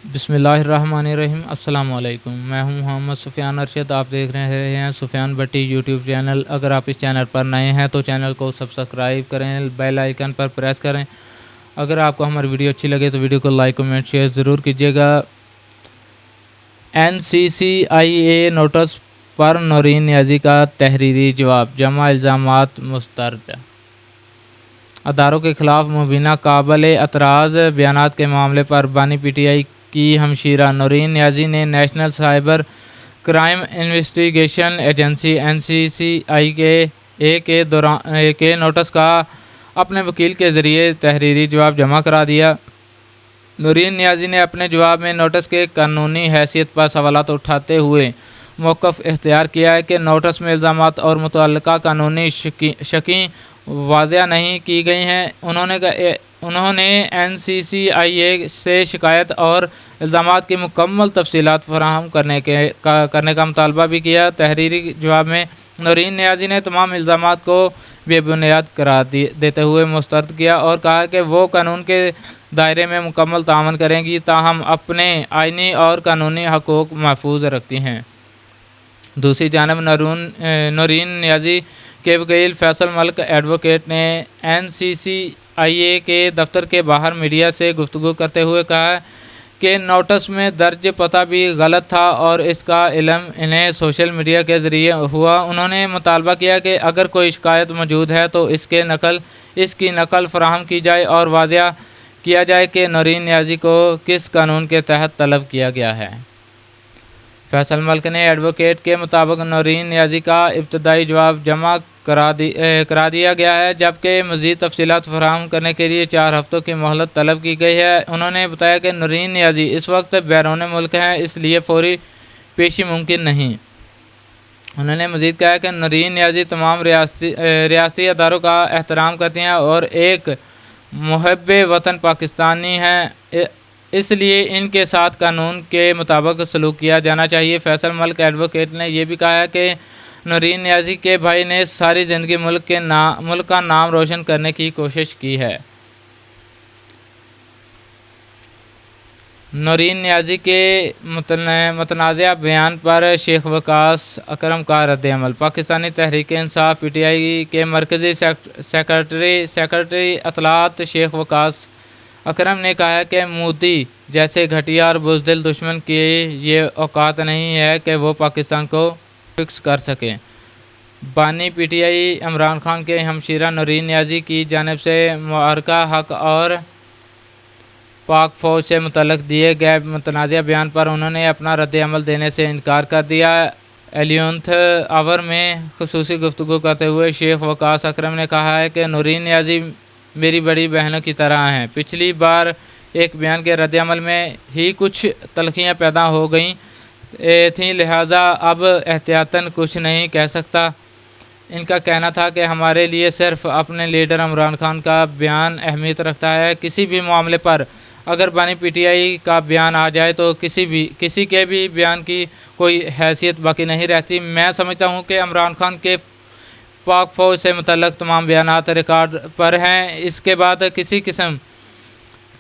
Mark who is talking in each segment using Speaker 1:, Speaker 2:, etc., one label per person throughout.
Speaker 1: بسم اللہ الرحمن الرحیم۔ السلام علیکم، میں ہوں محمد سفیان ارشد۔ آپ دیکھ رہے ہیں سفیان بٹی یوٹیوب چینل۔ اگر آپ اس چینل پر نئے ہیں تو چینل کو سبسکرائب کریں، بیل آئیکن پر پریس کریں۔ اگر آپ کو ہماری ویڈیو اچھی لگے تو ویڈیو کو لائک کمنٹ شیئر ضرور کیجیے گا۔ NCCIA نوٹس پر نورین نیازی کا تحریری جواب، جمع الزامات مسترد۔ اداروں کے خلاف مبینہ قابل اعتراض بیانات کے معاملے پر بانی PTI کی ہمشیرہ نورین نیازی نے national cyber crime investigation agency NCCI کے نوٹس کا اپنے وکیل کے ذریعے تحریری جواب جمع کرا دیا۔ نورین نیازی نے اپنے جواب میں نوٹس کے قانونی حیثیت پر سوالات اٹھاتے ہوئے موقف اختیار کیا ہے کہ نوٹس میں الزامات اور متعلقہ قانونی شقیں واضح نہیں کی گئی ہیں۔ انہوں نے NCCIA سے شکایت اور الزامات کی مکمل تفصیلات فراہم کرنے کا مطالبہ بھی کیا۔ تحریری جواب میں نورین نیازی نے تمام الزامات کو بے بنیاد قرار دیتے ہوئے مسترد کیا اور کہا کہ وہ قانون کے دائرے میں مکمل تعاون کریں گی، تاہم اپنے آئینی اور قانونی حقوق محفوظ رکھتی ہیں۔ دوسری جانب نورین نیازی کے وکیل فیصل ملک ایڈوکیٹ نے NCCIA کے دفتر کے باہر میڈیا سے گفتگو کرتے ہوئے کہا کہ نوٹس میں درج پتہ بھی غلط تھا اور اس کا علم انہیں سوشل میڈیا کے ذریعے ہوا۔ انہوں نے مطالبہ کیا کہ اگر کوئی شکایت موجود ہے تو اس کی نقل فراہم کی جائے اور واضح کیا جائے کہ نورین نیازی کو کس قانون کے تحت طلب کیا گیا ہے۔ فیصل ملک نے ایڈوکیٹ کے مطابق نورین نیازی کا ابتدائی جواب جمع کرا دیا گیا ہے، جبکہ مزید تفصیلات فراہم کرنے کے لیے 4 ہفتوں کی مہلت طلب کی گئی ہے۔ انہوں نے بتایا کہ نورین نیازی اس وقت بیرون ملک ہیں، اس لیے فوری پیشی ممکن نہیں۔ انہوں نے مزید کہا کہ نورین نیازی تمام ریاستی اداروں کا احترام کرتی ہیں اور ایک محب وطن پاکستانی ہیں، اس لیے ان کے ساتھ قانون کے مطابق سلوک کیا جانا چاہیے۔ فیصل ملک ایڈوکیٹ نے یہ بھی کہا کہ نورین نیازی کے بھائی نے ساری زندگی ملک کا نام روشن کرنے کی کوشش کی ہے۔ نورین نیازی کے متنازع بیان پر شیخ وقاص اکرم کا رد عمل۔ پاکستانی تحریک انصاف PTI کے مرکزی سیکرٹری اطلاعات شیخ وقاص اکرم نے کہا کہ مودی جیسے گھٹیا اور بزدل دشمن کی یہ اوقات نہیں ہے کہ وہ پاکستان کو فکس کر سکیں۔ بانی PTI عمران خان کے ہمشیرہ نورین نیازی کی جانب سے معرکہ حق اور پاک فوج سے متعلق دیے گئے متنازع بیان پر انہوں نے اپنا رد عمل دینے سے انکار کر دیا۔ 11th آور میں خصوصی گفتگو کرتے ہوئے شیخ وقاص اکرم نے کہا ہے کہ نورین نیازی میری بڑی بہنوں کی طرح ہیں۔ پچھلی بار ایک بیان کے رد عمل میں ہی کچھ تلخیاں پیدا ہو گئی تھیں، لہٰذا اب احتیاطاً کچھ نہیں کہہ سکتا۔ ان کا کہنا تھا کہ ہمارے لیے صرف اپنے لیڈر عمران خان کا بیان اہمیت رکھتا ہے۔ کسی بھی معاملے پر اگر بانی PTI کا بیان آ جائے تو کسی کے بھی بیان کی کوئی حیثیت باقی نہیں رہتی۔ میں سمجھتا ہوں کہ عمران خان کے پاک فوج سے متعلق تمام بیانات ریکارڈ پر ہیں، اس کے بعد کسی قسم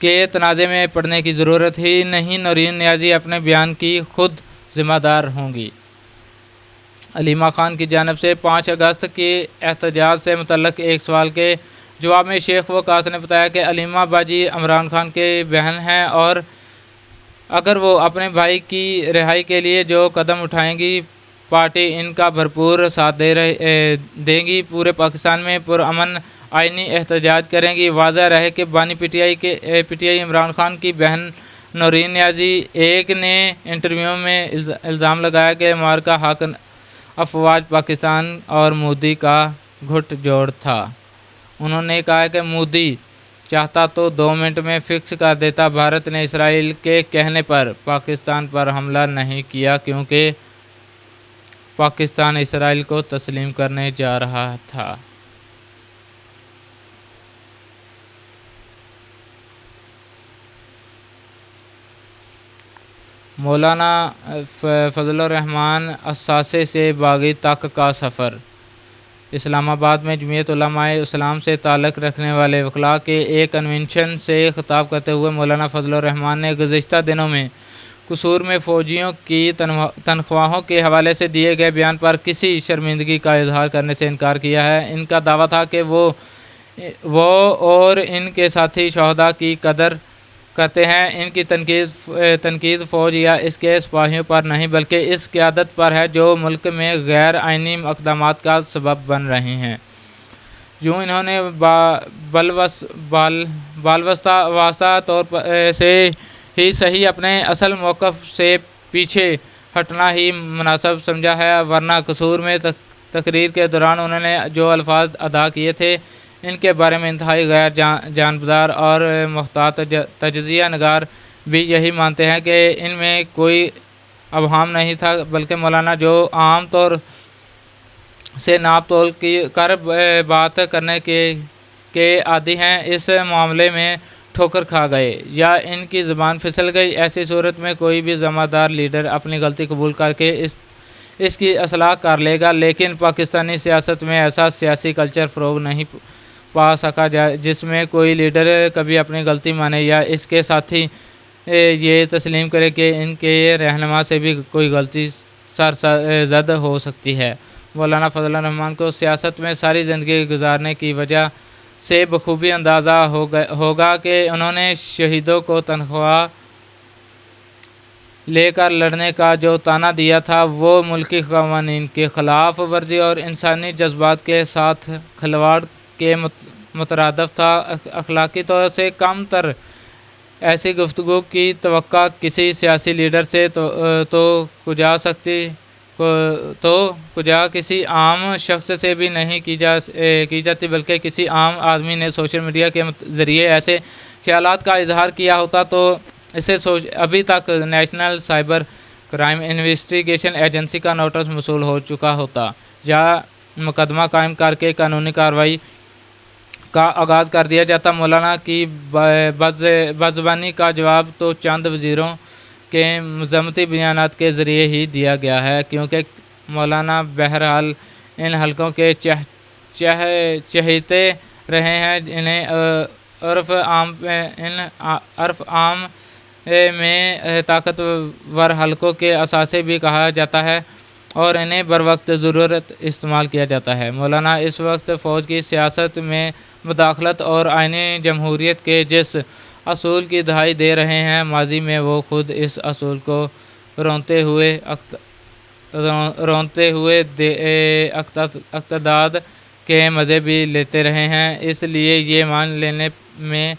Speaker 1: کے تنازع میں پڑنے کی ضرورت ہی نہیں۔ نورین نیازی اپنے بیان کی خود ذمہ دار ہوں گی۔ علیمہ خان کی جانب سے 5 اگست کے احتجاج سے متعلق ایک سوال کے جواب میں شیخ وقاص نے بتایا کہ علیمہ باجی عمران خان کے بہن ہیں اور اگر وہ اپنے بھائی کی رہائی کے لیے جو قدم اٹھائیں گی پارٹی ان کا بھرپور ساتھ دے گی۔ پورے پاکستان میں پرامن آئینی احتجاج کریں گی۔ واضح رہے کہ بانی PTI عمران خان کی بہن نورین نیازی ایک نے انٹرویو میں الزام لگایا کہ معرکہ حق افواج پاکستان اور مودی کا گھٹ جوڑ تھا۔ انہوں نے کہا کہ مودی چاہتا تو 2 منٹ میں فکس کر دیتا۔ بھارت نے اسرائیل کے کہنے پر پاکستان پر حملہ نہیں کیا کیونکہ پاکستان اسرائیل کو تسلیم کرنے جا رہا تھا۔ مولانا فضل الرحمان اثاثے سے باغی تک کا سفر۔ اسلام آباد میں جمعیت علماء اسلام سے تعلق رکھنے والے وکلاء کے ایک کنونشن سے خطاب کرتے ہوئے مولانا فضل الرحمان نے گزشتہ دنوں میں قصور میں فوجیوں کی تنخواہوں کے حوالے سے دیے گئے بیان پر کسی شرمندگی کا اظہار کرنے سے انکار کیا ہے۔ ان کا دعویٰ تھا کہ وہ اور ان کے ساتھی شہداء کی قدر کرتے ہیں۔ ان کی تنقید فوج یا اس کے سپاہیوں پر نہیں بلکہ اس قیادت پر ہے جو ملک میں غیر آئینی اقدامات کا سبب بن رہی ہیں۔ یوں انہوں نے واسطہ طور سے ہی صحیح اپنے اصل موقف سے پیچھے ہٹنا ہی مناسب سمجھا ہے، ورنہ قصور میں تقریر کے دوران انہوں نے جو الفاظ ادا کیے تھے ان کے بارے میں انتہائی غیر جانبدار اور محتاط تجزیہ نگار بھی یہی مانتے ہیں کہ ان میں کوئی ابہام نہیں تھا، بلکہ مولانا جو عام طور سے ناپ تول کر بات کرنے کے عادی ہیں، اس معاملے میں ٹھوکر کھا گئے یا ان کی زبان پھسل گئی۔ ایسی صورت میں کوئی بھی ذمہ دار لیڈر اپنی غلطی قبول کر کے اس کی اصلاح کر لے گا، لیکن پاکستانی سیاست میں ایسا سیاسی کلچر فروغ نہیں پا سکا جس میں کوئی لیڈر کبھی اپنی غلطی مانے یا اس کے ساتھی یہ تسلیم کرے کہ ان کے رہنما سے بھی کوئی غلطی سرزد ہو سکتی ہے۔ مولانا فضل الرحمان کو سیاست میں ساری زندگی گزارنے کی وجہ سے بخوبی اندازہ ہوگا کہ انہوں نے شہیدوں کو تنخواہ لے کر لڑنے کا جو طعنہ دیا تھا وہ ملکی قوانین کی خلاف ورزی اور انسانی جذبات کے ساتھ کھلواڑ کے مترادف تھا۔ اخلاقی طور سے کم تر ایسی گفتگو کی توقع کسی سیاسی لیڈر سے تو کجا کسی عام شخص سے بھی نہیں کی جاتی، بلکہ کسی عام آدمی نے سوشل میڈیا کے ذریعے ایسے خیالات کا اظہار کیا ہوتا تو اسے ابھی تک national cyber crime investigation agency کا نوٹس موصول ہو چکا ہوتا یا مقدمہ قائم کر کے قانونی کارروائی کا آغاز کر دیا جاتا۔ مولانا کی بدزبانی کا جواب تو چند وزیروں کے مذمتی بیانات کے ذریعے ہی دیا گیا ہے، کیونکہ مولانا بہرحال ان حلقوں کے چہیتے رہے ہیں۔ انہیں عرف عام میں طاقتور حلقوں کے اثاثے بھی کہا جاتا ہے اور انہیں بروقت ضرورت استعمال کیا جاتا ہے۔ مولانا اس وقت فوج کی سیاست میں مداخلت اور آئینی جمہوریت کے جس اصول کی دہائی دے رہے ہیں، ماضی میں وہ خود اس اصول کو رونتے ہوئے اقتدار کے مزے بھی لیتے رہے ہیں۔ اس لیے یہ مان لینے میں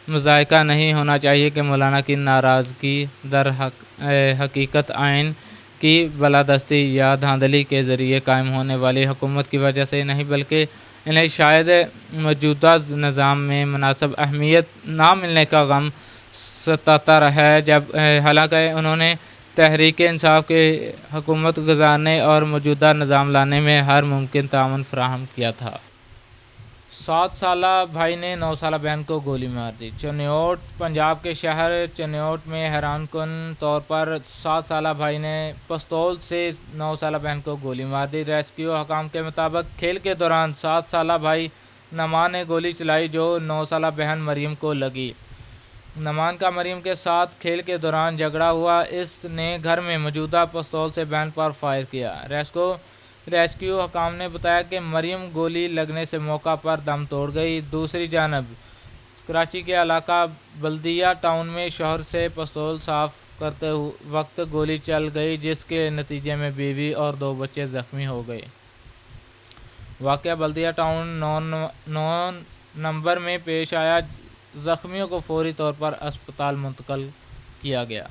Speaker 1: مذائقہ نہیں ہونا چاہیے کہ مولانا کی ناراضگی در حقیقت آئین کی بالادستی یا دھاندلی کے ذریعے قائم ہونے والی حکومت کی وجہ سے نہیں، بلکہ انہیں شاید موجودہ نظام میں مناسب اہمیت نہ ملنے کا غم ستاتا ہے، حالانکہ انہوں نے تحریک انصاف کی حکومت گزارنے اور موجودہ نظام لانے میں ہر ممکن تعاون فراہم کیا تھا۔ 7 سالہ بھائی نے 9 سالہ بہن کو گولی مار دی۔ چنوٹ پنجاب کے شہر چنوٹ میں حیران کن طور پر 7 سالہ بھائی نے پستول سے 9 سالہ بہن کو گولی مار دی۔ ریسکیو حکام کے مطابق کھیل کے دوران 7 سالہ بھائی نعمان نے گولی چلائی جو 9 سالہ بہن مریم کو لگی۔ نعمان کا مریم کے ساتھ کھیل کے دوران جھگڑا ہوا، اس نے گھر میں موجودہ پستول سے بہن پر فائر کیا۔ ریسکیو حکام نے بتایا کہ مریم گولی لگنے سے موقع پر دم توڑ گئی۔ دوسری جانب کراچی کے علاقہ بلدیہ ٹاؤن میں شوہر سے پستول صاف کرتے وقت گولی چل گئی، جس کے نتیجے میں بیوی اور 2 بچے زخمی ہو گئے۔ واقعہ بلدیہ ٹاؤن 9 نمبر میں پیش آیا۔ زخمیوں کو فوری طور پر اسپتال منتقل کیا گیا۔